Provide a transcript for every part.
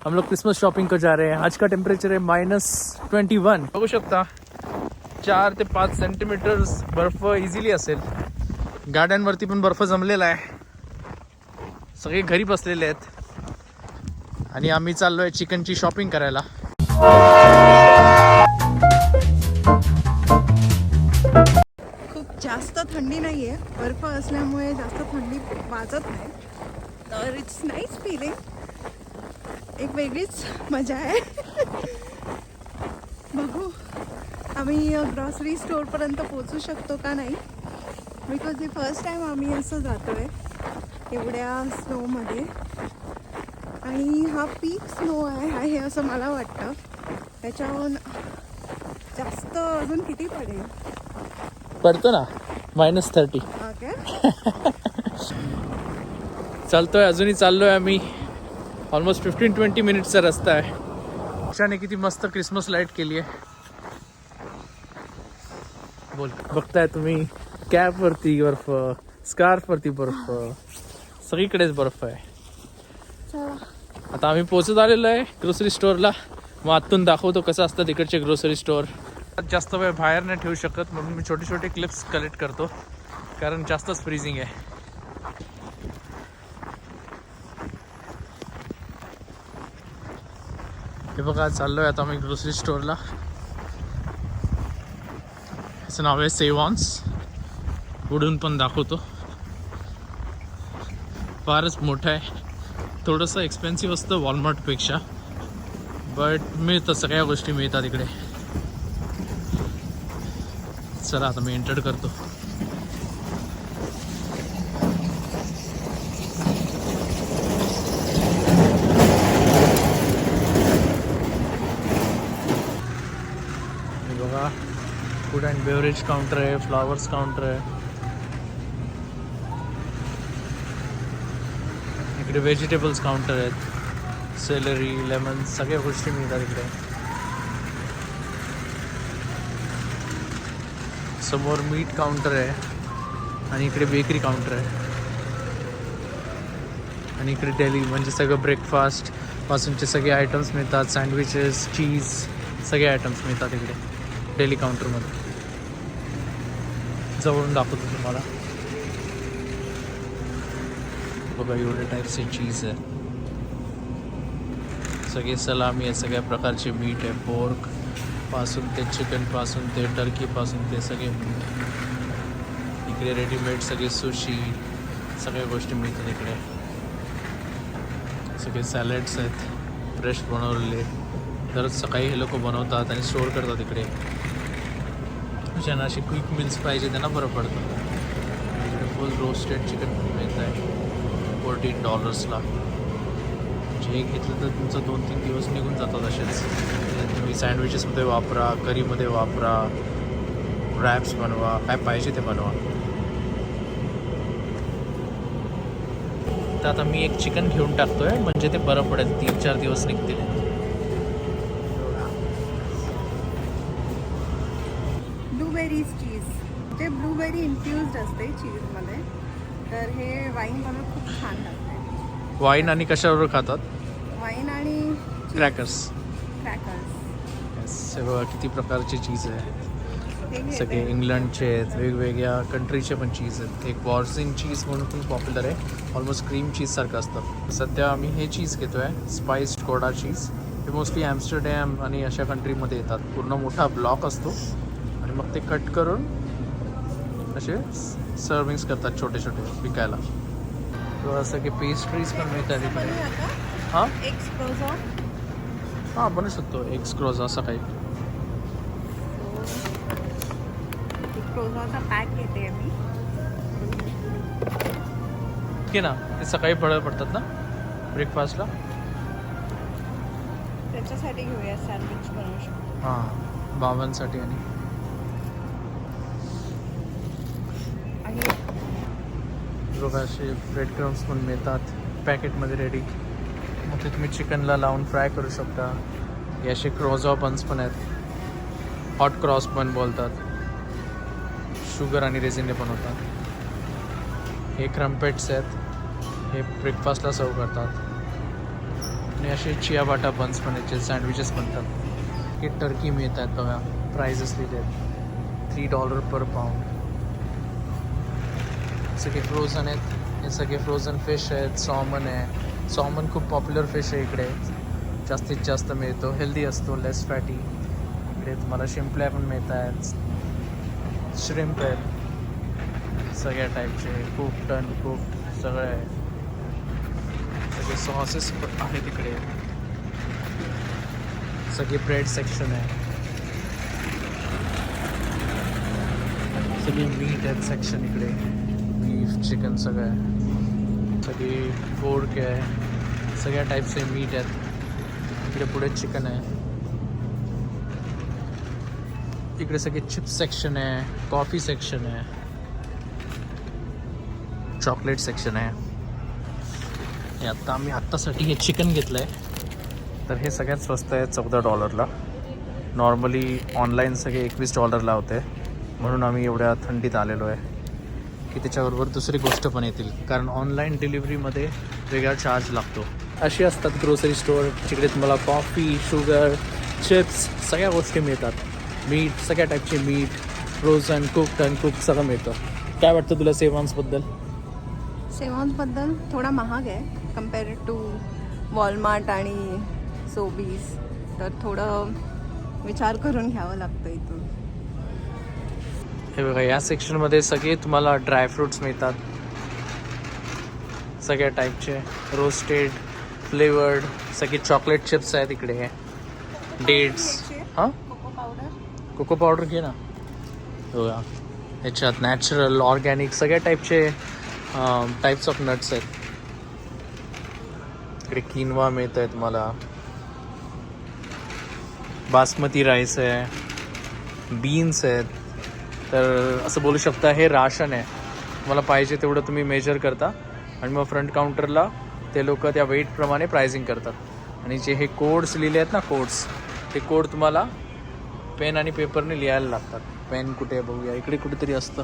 हम लोग Christmas shopping को जा रहे हैं। आज का टेम्परेचर है -21। बघू शकता 4 ते 5 सेंटीमीटर बर्फ इझिली असेल। गाड्यांवरती पण बर्फ जमलेला आहे। सगळे घरी बसलेले आहेत आणि आम्ही चाललोय चिकनची शॉपिंग करायला। खूप जास्त थंडी नाही आहे, बर्फ असल्यामुळे जास्त थंडी वाजत नाही, तर इट्स नाईस फीलिंग। एक वेगळीच मजा आहे। बघू आम्ही ग्रॉसरी स्टोअरपर्यंत पोचू शकतो का नाही, बिकॉज ही फर्स्ट टाईम आम्ही असं जातो आहे एवढ्या स्नोमध्ये। आणि हा पीक स्नो आहे असं मला वाटतं। त्याच्याहून जास्त अजून किती पडेल पडतो ना -30। ओके चालतोय, अजूनही चाललोय आम्ही। ऑलमोस्ट 15-20 मिनिट्सचा रस्ता आहे। अशाने किती मस्त क्रिसमस लाईट केली आहे। बोल, बघताय तुम्ही कॅप वरती बर्फ, स्कार्फ वरती बर्फ, सगळीकडेच बर्फ आहे। चला आता आम्ही पोहोचत आलेलो आहे ग्रोसरी स्टोअरला। मग आतून दाखवतो कसं असतं तिकडचे ग्रोसरी स्टोअर। जास्त वेळ बाहेर नाही ठेवू शकत म्हणून मी छोटे छोटे क्लिप्स कलेक्ट करतो, कारण जास्तच फ्रीजिंग आहे। हे बघा, चाललोय आता आम्ही ग्रोसरी स्टोअरला। याचं नाव आहे सेवॉन्स। उडून पण दाखवतो, फारच मोठं आहे। थोडंसं एक्सपेन्सिव्ह असतं वॉलमार्टपेक्षा, बट मिळतं, सगळ्या गोष्टी मिळतात इकडे। चला आता मी एंटर करतो। हे बघा, फूड अँड बेवरेज काउंटर आहे, फ्लॉवर्स काउंटर आहे। इकडे व्हेजिटेबल्स काउंटर आहेत, सेलरी, लेमन, सगळ्या गोष्टी मिळतात इकडे। समोर मीट काउंटर आहे आणि इकडे बेकरी काउंटर आहे। आणि इकडे डेली म्हणजे सगळं ब्रेकफास्ट पासूनचे सगळे आयटम्स मिळतात, सँडविचेस, चीज, सगळे आयटम्स मिळतात इकडे डेली काउंटरमध्ये। जवळून दाखवतो तुम्हाला, बघा एवढे टाईपचे चीज आहे, सगळे सलामी आहे, सगळ्या प्रकारचे मीट आहे, पोर्क पासून ते चिकन पासून ते टर्की पासून ते सगळे मीट। इकडे रेडीमेड सगळे सुशी, सगळ्या गोष्टी मिळतात इकडे। सगळे सॅलड्स आहेत फ्रेश बनवलेले, दररोज सकाळी हे लोक बनवतात आणि स्टोअर करतात इकडे। ज्यांना अशी क्विक मिल्स पाहिजे त्यांना बरं पडतं। इकडे फुल रोस्टेड चिकन पण मिळत आहे $14ला। जे घेतलं तर तुमचं 2-3 दिवस निघून जातात असेच। तुम्ही सँडविचेसमध्ये वापरा, करीमध्ये वापरा, रॅप्स बनवा, काय पाहिजे ते बनवा। तर आता मी एक चिकन घेऊन टाकतोय, म्हणजे ते बरं पडेल, 3-4 दिवस निघतील। ब्लूबेरीज चीज, ते ब्लूबेरी इन्फ्युज्ड असते चीजमध्ये, तर हे वाईन बनवून खूप छान लागते। वाईन आणि कशाबरोबर खातात? वाईन आणि क्रॅकर्स। क्रॅकर्स। हे बघा किती प्रकारचे चीज आहे, हे सगळे इंग्लंडचे आहेत, वेगवेगळ्या कंट्रीचे पण चीज आहेत। एक वॉर्झिन चीज म्हणून पण पॉप्युलर आहे, ऑलमोस्ट क्रीम चीज सारखं असतं। सध्या आम्ही हे चीज घेतोय, स्पाइस्ड कोडा चीज। हे मोस्टली ॲम्स्टरडॅम आणि अशा कंट्रीमध्ये येतात। पूर्ण मोठा ब्लॉक असतो आणि मग ते कट करून असे सर्विंग्स करतात छोटे छोटे विकायला। असं की पेस्ट्रीज पण मिळतात इकडे। हां एग्स क्रोझॉन, हां बनवू शकतो, एग्स क्रोझॉन असं काही। क्रोझॉनचा पॅक घेते मी, की ना ते सकाळी पडतात ना ब्रेकफास्टला, त्याच्यासाठी घेऊया, सँडविच बनवू शकतो। हां, बाबांसाठी। आणि बघा असे ब्रेड क्रम्स पण मिळतात पॅकेटमध्ये रेडी, मग ते तुम्ही चिकनला लावून फ्राय करू शकता। हे असे क्रोझॉ बन्स पण आहेत, हॉट क्रॉस बन बोलतात, शुगर आणि रेझिनने बनवतात। हे क्रम्पेट्स आहेत, हे ब्रेकफास्टला सर्व करतात। आणि असे चिया बाटा बन्स पण याचे सँडविचेस बनतात. हे टर्की मिळत आहेत बघा, प्राइजेस लिहिले आहेत $3 पर पाऊंड. सगळे फ्रोझन आहेत, हे सगळे फ्रोझन फिश आहेत. सॉमन आहे, सॉमन खूप पॉप्युलर फिश आहे इकडे, जास्तीत जास्त मिळतो, हेल्दी असतो, लेस फॅटी. इकडे तुम्हाला शिंपल्या पण मिळत आहेत, श्रिम्प आहेत सगळ्या टाईपचे, कुक्ड अनकुक्ड सगळे आहे. सगळे सॉसेस आहेत इकडे, सगळे ब्रेड सेक्शन आहे, सगळे मीट आहेत सेक्शन इकडे, बीफ चिकन सगळं आहे, सगळे पोर्क आहे, सगळ्या टाईपचे मीट आहेत. इकडे पुढे चिकन आहे, इकडे सगळे चिप्स सेक्शन आहे, कॉफी सेक्शन आहे, चॉकलेट सेक्शन आहे. हे आत्ता आम्ही आत्तासाठी हे चिकन घेतलं आहे, तर हे सगळ्यात स्वस्त आहे $14. नॉर्मली ऑनलाईन सगळे $21 होते, म्हणून आम्ही एवढ्या थंडीत आलेलो आहे की त्याच्याबरोबर दुसरी गोष्ट पण येतील, कारण ऑनलाईन डिलिव्हरीमध्ये वेगळा चार्ज लागतो. अशी असतात ग्रोसरी स्टोअर, जिकडे तुम्हाला कॉफी, शुगर, चिप्स सगळ्या गोष्टी मिळतात. मीट, सगळ्या टाईपचे मीट, फ्रोझन, कुक्ड अनकुक्ड सगळं मिळतं. काय वाटतं तुला सेव्हन्सबद्दल? सेव्हन्सबद्दल थोडा महाग आहे कम्पेअर्ड टू वॉलमार्ट आणि सोबीज, तर थोडं विचार करून घ्यावं लागतं इथून. हे बघा, या सेक्शनमध्ये सगळे तुम्हाला ड्रायफ्रूट्स मिळतात, सगळ्या टाईपचे, रोस्टेड, फ्लेवर्ड, सगळे चॉकलेट चिप्स आहेत इकडे, डेट्स. हां, कोको पावडर, कोको पावडर घे ना. बघा, ह्याच्यात नॅचरल, ऑर्गॅनिक सगळ्या टाईपचे टाईप्स ऑफ नट्स आहेत. इकडे किनवा मिळत आहे तुम्हाला, बासमती राईस आहे, बीन्स आहेत. तर असं बोलू शकता हे राशन आहे, तुम्हाला पाहिजे तेवढं तुम्ही मेजर करता आणि मग फ्रंट काउंटरला ते लोक त्या वेटप्रमाणे प्राइसिंग करतात. आणि जे हे कोड्स लिहिले आहेत ना, कोड्स, ते कोड तुम्हाला पेन आणि पेपरने लिहायला लागतात. पेन कुठे आहे बघूया, इकडे कुठेतरी असतं,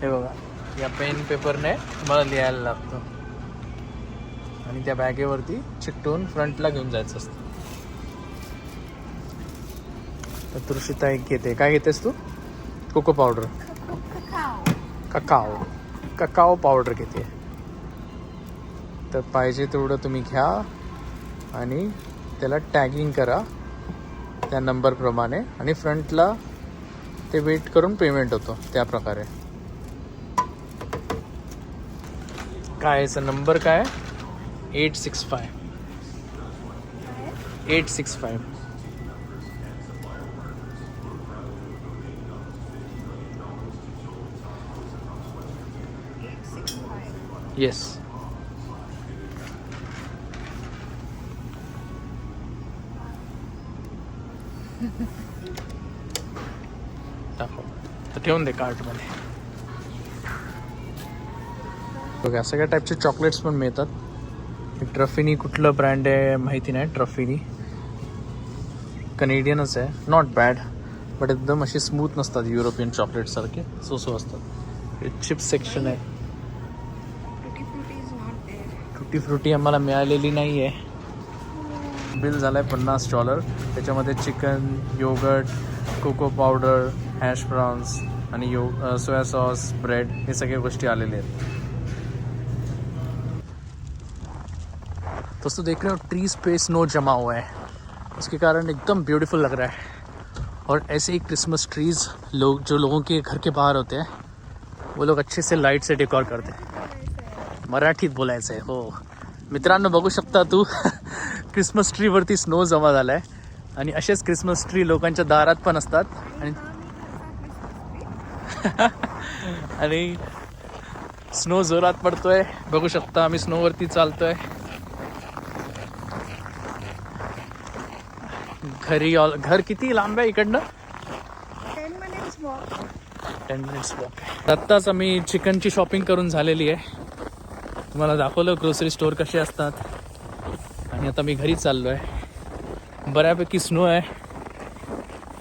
हे बघा, या पेन पेपरने तुम्हाला लिहायला लागतं आणि त्या बॅगेवरती चिकटवून फ्रंटला घेऊन जायचं असतं. तर तुळशीता एक घेते. काय घेतेस तू? कोको पावडर, ककाओ पावडर घेते. तर पाहिजे तेवढं तुम्ही घ्या आणि त्याला टॅगिंग करा त्या नंबरप्रमाणे आणि फ्रंटला ते वेट करून पेमेंट होतो त्या प्रकारे. काय याचा नंबर काय? 865. येस. दाखव, तर ठेवून दे कार्टमध्ये. बघा, सगळ्या टाईपचे चॉकलेट्स पण मिळतात. ट्रफिनी कुठलं ब्रँड आहे माहिती नाही, ट्रफिनी कनेडियनच आहे. नॉट बॅड, बट एकदम असे स्मूथ नसतात युरोपियन चॉकलेटसारखे, सो असतात. चिप्स सेक्शन आहे. टुटी फ्रुटी आम्हाला मिळालेली नाही आहे. बिल झालं आहे $50. त्याच्यामध्ये chicken, yoghurt, cocoa powder, hash browns आणि सोया सॉस, ब्रेड, हे सगळ्या गोष्टी आलेल्या आहेत. दोस्तों देख रहे हो, ट्रीज पे स्नो जमा हुआ है, उसके कारण एकदम ब्यूटीफुल लग रहा है. और ऐसे ही क्रिसमस ट्रीज जो लोगों के घर के बाहर होते हैं, वो लोग अच्छे से लाईट से डेकोर करते हैं. मराठीत बोलायचं आहे. हो मित्रांनो, बघू शकता तू क्रिसमस ट्रीवरती स्नो जमा झाला आहे आणि असेच क्रिसमस ट्री लोकांच्या दारात पण असतात. आणि स्नो जोरात पडतोय, बघू शकता. आम्ही स्नोवरती चालतोय. घर किती लांब आहे इकडनं? 10 मिनिट्स वॉक. आत्ताच आम्ही चिकनची शॉपिंग करून झालेली आहे. तुम्हाला दाखवलं ग्रोसरी स्टोअर कसे असतात. आणि आता मी घरी चाललो आहे. बऱ्यापैकी स्नो आहे.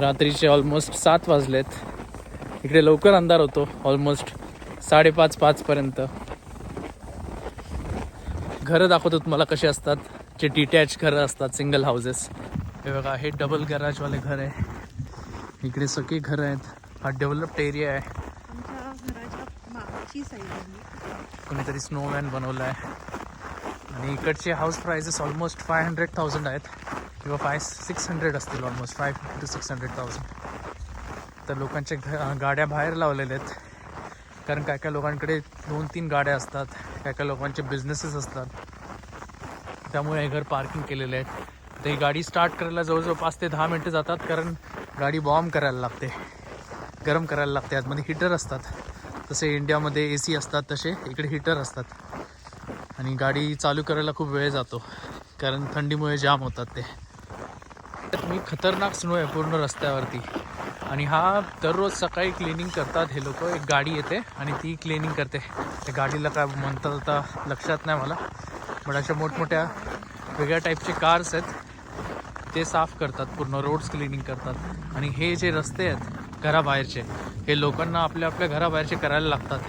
रात्रीचे ऑलमोस्ट 7 वाजलेत. इकडे लवकर अंधार होतो, ऑलमोस्ट 5:30-5 पर्यंत. घरं दाखवतो तुम्हाला कसे असतात. जे डिटॅच घरं असतात, सिंगल हाऊसेस. हे बघा, हे डबल गॅराजवाले घर आहे. इकडे सगळी घरं आहेत. हा डेव्हलप्ड एरिया आहे. आमच्या घराच्या मागची साईड आहे. कोणीतरी स्नोमॅन बनवला आहे. आणि इकडचे हाऊस प्राइसेस ऑलमोस्ट 500,000 आहेत किंवा 600 असतील, ऑलमोस्ट 550 to 600,000. तर लोकांचे गाड्या बाहेर लावलेल्या आहेत, कारण काय काय लोकांकडे 2-3 गाड्या असतात, काय काय लोकांचे बिझनेसेस असतात, त्यामुळे हे घर पार्किंग केलेले आहेत. तर ही गाडी स्टार्ट करायला जवळजवळ 5 ते 10 मिनटं जातात, कारण गाडी वॉर्म करायला लागते, गरम करायला लागते. आतमध्ये हीटर असतात, तसे इंडियामध्ये AC असतात, तसे इकडे हीटर असतात. आणि गाडी चालू करायला खूप वेळ जातो, कारण थंडीमुळे जाम होतात ते. मी खतरनाक स्नो आहे पूर्ण रस्त्यावरती. आणि हा दररोज सकाळी क्लिनिंग करतात हे लोक. एक गाडी येते आणि ती क्लिनिंग करते. त्या गाडीला काय म्हणतात आता लक्षात नाही मला, पण अशा मोठमोठ्या वेगळ्या टाईपचे कार्स आहेत, ते साफ करतात, पूर्ण रोड्स क्लिनिंग करतात. आणि हे जे रस्ते आहेत घराबाहेरचे, हे लोकांना आपल्या आपल्या घराबाहेरचे करायला लागतात,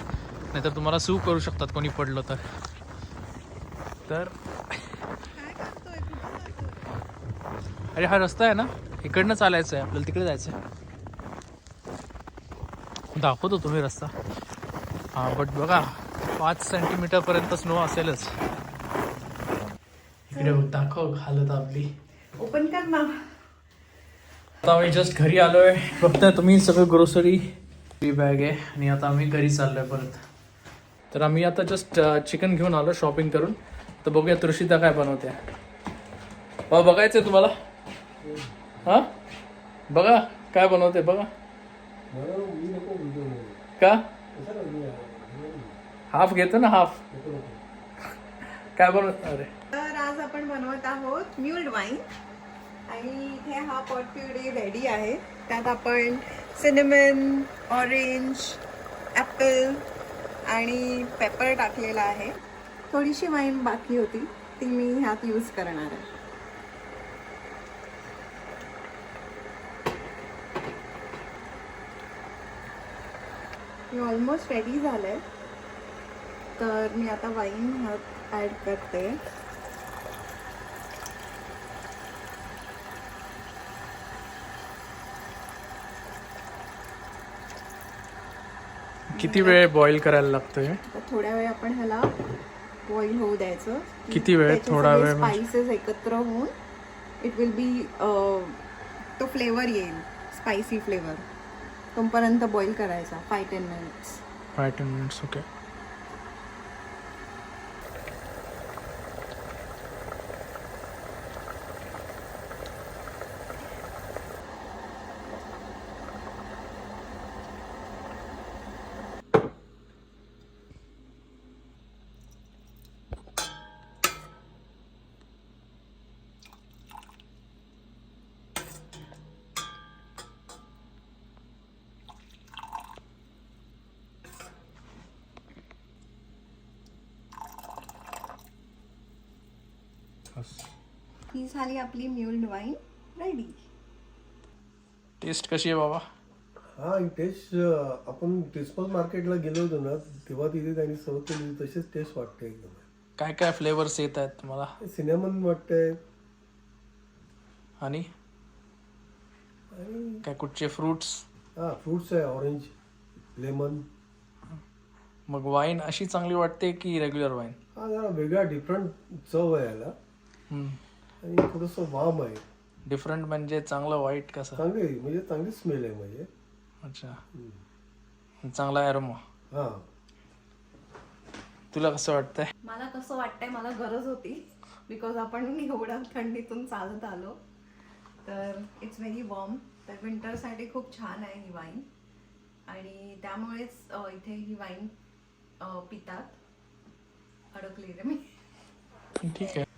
नाहीतर तुम्हाला सू करू शकतात कोणी पडलं तर. काय करतोय? कुठं जातोय? अरे हा रस्ता आहे ना, इकडनं चालायचं आहे आपल्याला, तिकडे जायचं आहे. दाखवतो तुम्ही रस्ता. हां, बट बघा 5 सेंटीमीटरपर्यंत स्नो असेलच. इकडे दाखव हालत आपली. ओपन कर ना. आता आम्ही जस्ट घरी आलोय. बघताय तुम्ही सगळं ग्रोसरी बॅग आहे. आणि आता आम्ही घरी चाललोय परत. तर आम्ही आता जस्ट चिकन घेऊन आलो शॉपिंग करून. तर बघूया तृषिता काय बनवते. बघायचंय तुम्हाला? हा, बघा काय बनवते बघा. का हाफ घेतो ना, हाफ. काय बनवत? अरे तर आज आपण बनवत आहोत म्यूल्ड वाईन. आणि इथे हा पॉट प्युरी रेडी आहे. त्यात आपण सिनेमन, ऑरेंज, ॲपल आणि पेपर टाकलेला आहे. थोडीशी वाईन बाकी होती, ती मी ह्यात यूज करणार आहे. हे ऑलमोस्ट रेडी झालंय. तर मी आता वाईन ह्यात ॲड करते. किती वेळ बॉईल करायला लागतोय? तर थोड्या वेळ आपण ह्याला बॉईल होऊ द्यायचं. किती वेळ? थोडा वेळ. स्पाइसेस एकत्र होऊन इट विल बी, तो फ्लेवर येईल, स्पायसी फ्लेवर. तोपर्यंत बॉईल करायचा 5-10 मिनिट्स. 5-10 मिनिट्स. ओके. ही झाली आपली म्यूल्ड वाईन रेडी. टेस्ट कशी आहे बाबा? हा, टेस्ट आपण क्रिसमस मार्केटला गेलो होतो ना, तेव्हा तिथे त्यांनी सर्व केली तशीच टेस्ट वाटते एकदम. काय काय फ्लेवर्स येत आहेत तुम्हाला? सिनेमन वाटतंय. आणि काय कुठचे फ्रुट्स? हा, फ्रुट्स आहे, ऑरेंज, लेमन. मग वाईन अशी चांगली वाटते की रेग्युलर वाईन? हा, जरा वेगळा डिफरंट चव आहे याला. आणि थोडंसं वाम आहे. डिफरंट म्हणजे चांगलं, वाईट कसं? चांगली म्हणजे चांगली स्मेल आहे म्हणजे. अच्छा, चांगला अरोमा. हा, तुला कसं वाटतंय? मला कसं वाटतंय, मला गरज होती, बिकॉज आपण एवढ्या थंडीतून चालत आलो. तर इट्स व्हेरी वॉर्म. तर विंटरसाठी खूप छान आहे ही वाईन. आणि त्यामुळेच इथे ही वाईन पितात. अडकली रे मी. ठीक आहे.